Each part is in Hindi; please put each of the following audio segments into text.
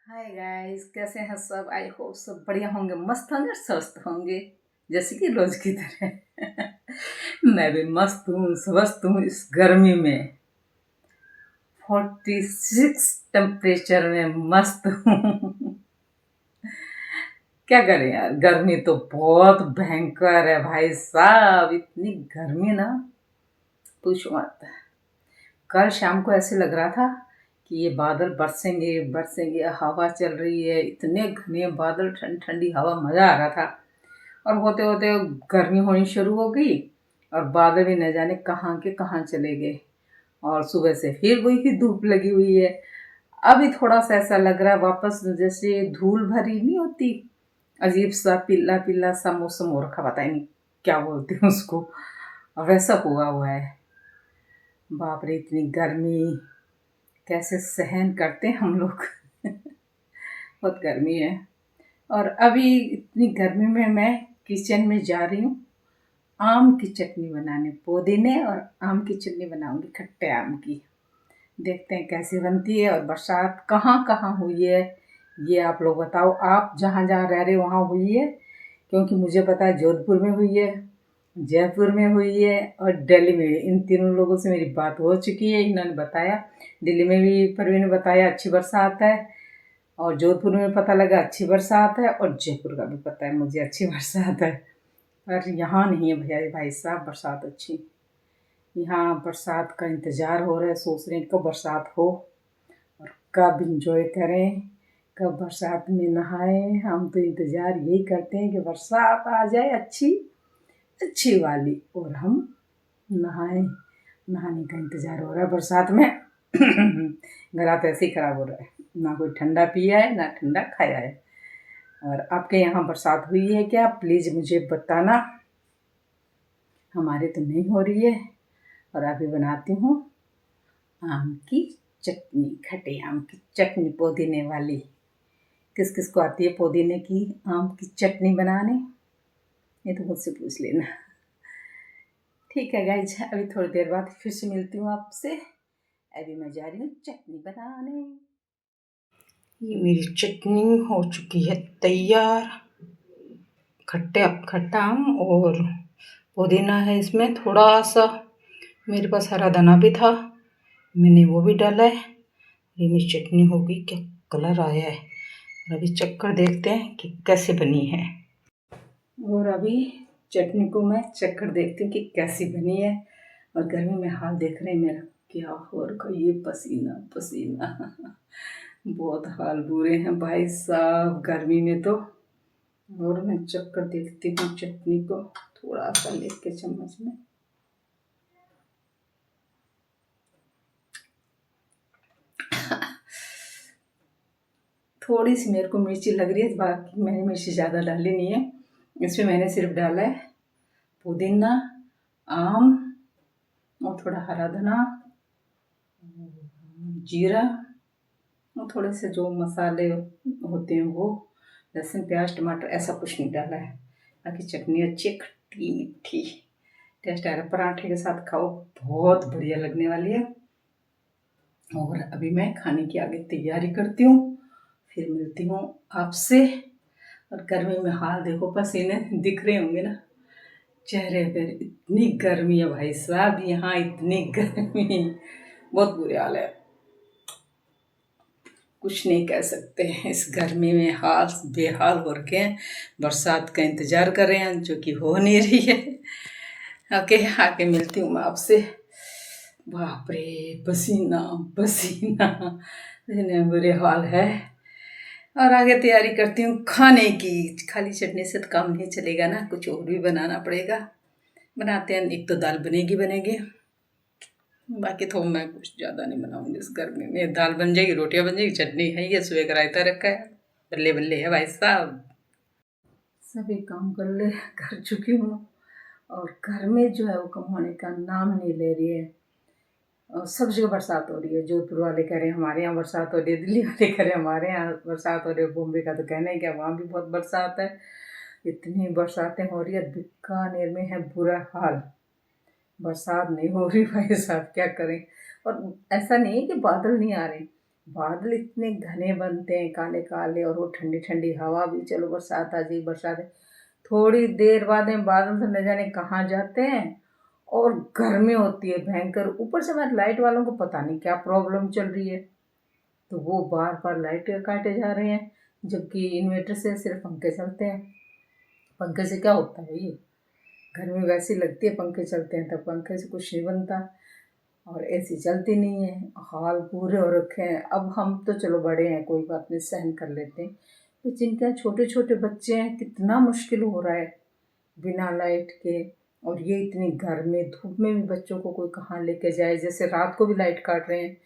हाय गाइस, कैसे हैं सब। आई होप सब बढ़िया होंगे, मस्त होंगे और स्वस्थ होंगे जैसे कि रोज की तरह। मैं भी मस्त हूँ, स्वस्थ हूँ इस गर्मी में। 46 टेम्परेचर में मस्त हूँ। क्या करें यार, गर्मी तो बहुत भयंकर है भाई साहब। इतनी गर्मी ना, पूछो मत। कल शाम को ऐसे लग रहा था कि ये बादल बरसेंगे बरसेंगे। हवा चल रही है, इतने घने बादल, ठंडी ठंडी हवा, मज़ा आ रहा था। और होते होते गर्मी होनी शुरू हो गई और बादल भी न जाने कहाँ के कहाँ चले गए। और सुबह से फिर वही की धूप लगी हुई है। अभी थोड़ा सा ऐसा लग रहा है वापस, जैसे धूल भरी नहीं होती, अजीब सा पीला पीला सा मौसम हो रखा, पता ही नहीं क्या बोलते हैं उसको, वैसा हुआ हुआ है। बाप रे, इतनी गर्मी कैसे सहन करते हैं हम लोग। बहुत गर्मी है। और अभी इतनी गर्मी में मैं किचन में जा रही हूँ आम की चटनी बनाने। पुदीने और आम की चटनी बनाऊंगी, खट्टे आम की। देखते हैं कैसी बनती है। और बरसात कहाँ कहाँ हुई है ये आप लोग बताओ। आप जहाँ जहाँ रह रहे हो वहाँ हुई है? क्योंकि मुझे पता है जोधपुर में हुई है, जयपुर में हुई है और दिल्ली में। इन तीनों लोगों से मेरी बात हो चुकी है, इन्होंने बताया। दिल्ली में भी परवीन ने बताया अच्छी बरसात है, और जोधपुर में पता लगा अच्छी बरसात है, और जयपुर का भी पता है मुझे अच्छी बरसात है। पर यहाँ नहीं है भैया, भाई साहब बरसात अच्छी। यहाँ बरसात का इंतज़ार हो रहा है, सोच रहे हैं कब बरसात हो और कब इंजॉय करें, कब बरसात में नहाएं। हम तो इंतज़ार यही करते हैं कि बरसात आ जाए अच्छी अच्छी वाली, और हम नहाएं। नहाने का इंतज़ार हो रहा है बरसात में। गला तो ऐसे ही ख़राब हो रहा है, ना कोई ठंडा पिया है ना ठंडा खाया है। और आपके यहाँ बरसात हुई है क्या, प्लीज़ मुझे बताना। हमारे तो नहीं हो रही है। और अभी बनाती हूँ आम की चटनी, खट्टे आम की चटनी पुदीने वाली। किस किस को आती है पुदीने की आम की चटनी बनाने, ये तो मुझसे पूछ लेना। ठीक है गाइज, अभी थोड़ी देर बाद फिर से मिलती हूँ आपसे। अभी मैं जा रही हूँ चटनी बनाने। ये मेरी चटनी हो चुकी है तैयार। खट्टा आम और पुदीना है इसमें थोड़ा सा। मेरे पास हरा धना भी था, मैंने वो भी डाला है। ये मेरी चटनी होगी, क्या कलर आया है। और अभी चक्कर देखते हैं कि कैसे बनी है। और अभी चटनी को मैं चक्कर देखती हूँ कि कैसी बनी है। और गर्मी में हाल देख रहे हैं मेरा, क्या हो रखा, ये पसीना पसीना। बहुत हाल बुरे हैं भाई साहब गर्मी में तो। और मैं चक्कर देखती हूँ चटनी को थोड़ा सा लेके चम्मच में। थोड़ी सी मेरे को मिर्ची लग रही है, बाकी मैंने मिर्ची ज़्यादा डाली नहीं है। इसमें मैंने सिर्फ डाला है पुदीना, आम और थोड़ा हरा धना, जीरा और थोड़े से जो मसाले होते हैं वो, लहसुन प्याज टमाटर, ऐसा कुछ नहीं डाला है। बाकी चटनी अच्छी, खट्टी मीठी टेस्ट आ रहा है। पराठे के साथ खाओ, बहुत बढ़िया लगने वाली है। और अभी मैं खाने की आगे तैयारी करती हूँ, फिर मिलती हूँ आपसे। और गर्मी में हाल देखो, पसीने दिख रहे होंगे ना चेहरे पर। इतनी गर्मी है भाई साहब, यहाँ इतनी गर्मी, बहुत बुरे हाल है। कुछ नहीं कह सकते हैं, इस गर्मी में हाल बेहाल हो रखे हैं। बरसात का इंतज़ार कर रहे हैं जो कि हो नहीं रही है। ओके, आके मिलती हूँ मैं आपसे। बाप रे, पसीना पसीना, इतने बुरे हाल है। और आगे तैयारी करती हूँ खाने की। खाली चटनी से तो काम नहीं चलेगा ना, कुछ और भी बनाना पड़ेगा। बनाते हैं, एक तो दाल बनेगी बनेगी, बाकी तो मैं कुछ ज़्यादा नहीं बनाऊंगी इस गर्मी में। दाल बन जाएगी, रोटियां बन जाएगी, चटनी है, ये सुबह का रायता रखा है। बल्ले बल्ले है भाई साहब। सभी काम कर चुकी हूँ। और घर में जो है वो कम होने का नाम नहीं ले रही है। और सब जगह बरसात हो रही है। जोधपुर वाले कह रहे हैं हमारे यहाँ बरसात हो रही है, दिल्ली वाले कह रहे हैं हमारे यहाँ बरसात हो रही है, बॉम्बे का तो कहना ही क्या, वहाँ भी बहुत बरसात है। इतनी बरसातें हो रही है, बीकानेर में है बुरा हाल। बरसात नहीं हो रही भाई साहब, क्या करें। और ऐसा नहीं है कि बादल नहीं आ रहे, बादल इतने घने बनते हैं, काले काले, और वो ठंडी ठंडी हवा भी, चलो बरसात आ जाएगी बरसात है। थोड़ी देर बाद में बादल तो न जाने कहाँ जाते हैं, और गर्मी होती है भयंकर। ऊपर से हमारे लाइट वालों को पता नहीं क्या प्रॉब्लम चल रही है, तो वो बार बार लाइट काटे जा रहे हैं, जबकि इन्वर्टर से सिर्फ पंखे चलते हैं। पंखे से क्या होता है भाई, गर्मी वैसी लगती है, पंखे चलते हैं तब पंखे से कुछ नहीं बनता, और एसी चलती नहीं है। हाल पूरे हो रखे हैं। अब हम तो चलो बड़े हैं, कोई बात नहीं, सहन कर लेते हैं, तो जिनके यहाँ छोटे छोटे बच्चे हैं कितना मुश्किल हो रहा है बिना लाइट के। और ये इतनी गर्मी धूप में भी बच्चों को कोई कहाँ लेके जाए। जैसे रात को भी लाइट काट रहे हैं,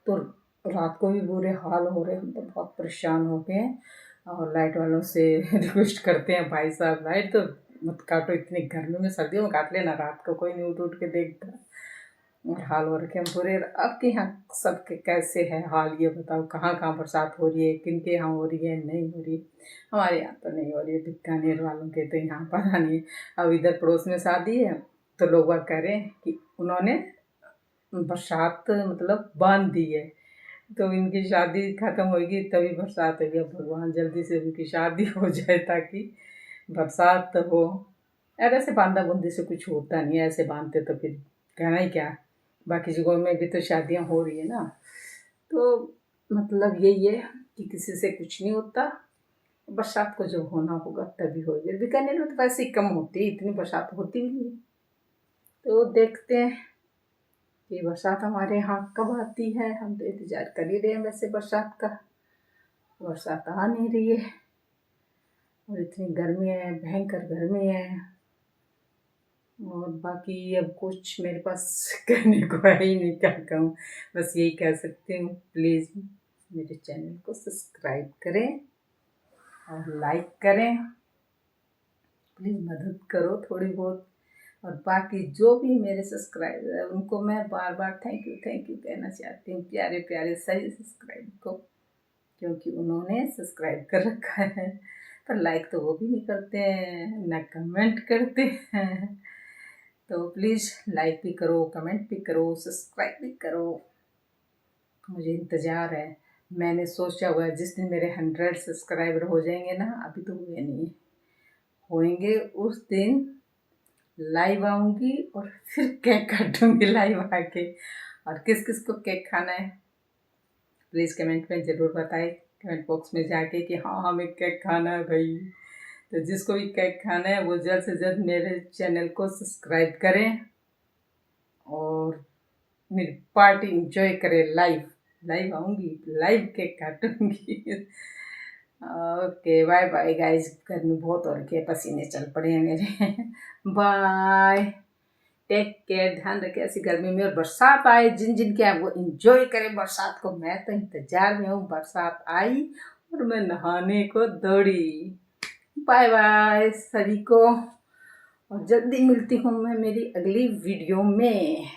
तो रात को भी बुरे हाल हो रहे हैं। हम तो बहुत परेशान हो गए हैं, और लाइट वालों से रिक्वेस्ट करते हैं, भाई साहब लाइट तो मत काटो, इतनी गर्मी में, सर्दियों में काट लेना, रात को कोई नहीं उठ उठ के देखता। और हाल हो रखे हैं पूरे। आपके यहाँ सबके कैसे है हाल, ये बताओ, कहाँ कहाँ बरसात हो रही है, किन के यहाँ हो रही है, नहीं हो रही। हमारे यहाँ तो नहीं हो रही है, बीकानेर वालों के तो यहाँ पता नहीं। अब इधर पड़ोस में शादी है, तो लोग वह कह रहे हैं कि उन्होंने बरसात मतलब बांध दी है, तो इनकी शादी खत्म होगी तभी बरसात होगी। अब भगवान जल्दी से उनकी शादी हो जाए ताकि बरसात हो। यार ऐसे बांधा बूंदी से कुछ होता नहीं है, ऐसे बांधते तो फिर कहना ही क्या। बाकी जगहों में भी तो शादियां हो रही है ना, तो मतलब यही है कि किसी से कुछ नहीं होता। बरसात को जब होना होगा तभी होगी। बीकानेर में तो वैसे ही कम होती है, इतनी बरसात होती भी नहीं। तो देखते हैं कि बरसात हमारे यहाँ कब आती है। हम तो इंतजार कर ही रहे हैं वैसे बरसात का, बरसात आ नहीं रही है, और इतनी गर्मी है, भयंकर गर्मी है। और बाकी अब कुछ मेरे पास कहने को है ही नहीं, क्या कहूँ। बस यही कह सकती हूँ, प्लीज़ मेरे चैनल को सब्सक्राइब करें और लाइक करें, प्लीज़ मदद करो थोड़ी बहुत। और बाकी जो भी मेरे सब्सक्राइबर है उनको मैं बार बार थैंक यू कहना चाहती हूँ, प्यारे प्यारे सही सब्सक्राइब को, क्योंकि उन्होंने सब्सक्राइब कर रखा है। पर लाइक तो वो भी नहीं करते हैं, ना कमेंट करते हैं। तो प्लीज़ लाइक भी करो, कमेंट भी करो, सब्सक्राइब भी करो, मुझे इंतज़ार है। मैंने सोचा हुआ है जिस दिन मेरे 100 सब्सक्राइबर हो जाएंगे ना, अभी तो हुए नहीं होंगे, उस दिन लाइव आऊँगी और फिर केक काटूँगी लाइव आके। और किस किस को केक खाना है प्लीज़ कमेंट में ज़रूर बताएं, कमेंट बॉक्स में जाके कि हाँ हमें केक खाना है भाई। तो जिसको भी केक खाना है वो जल्द से जल्द मेरे चैनल को सब्सक्राइब करें, और मेरी पार्टी इंजॉय करें। लाइव लाइव आऊँगी, लाइव केक काटूँगी। ओके बाय बाय गाइज, गर्मी बहुत हो रखी है, पसीने चल पड़े हैं मेरे। बाय, टेक केयर, ध्यान रखें ऐसी गर्मी में। और बरसात आए जिन जिन के वो इंजॉय करें बरसात को। मैं तो इंतजार में हूँ, बरसात आई और मैं नहाने को दौड़ी। बाय बाय सभी को, और जल्दी मिलती हूँ मैं मेरी अगली वीडियो में।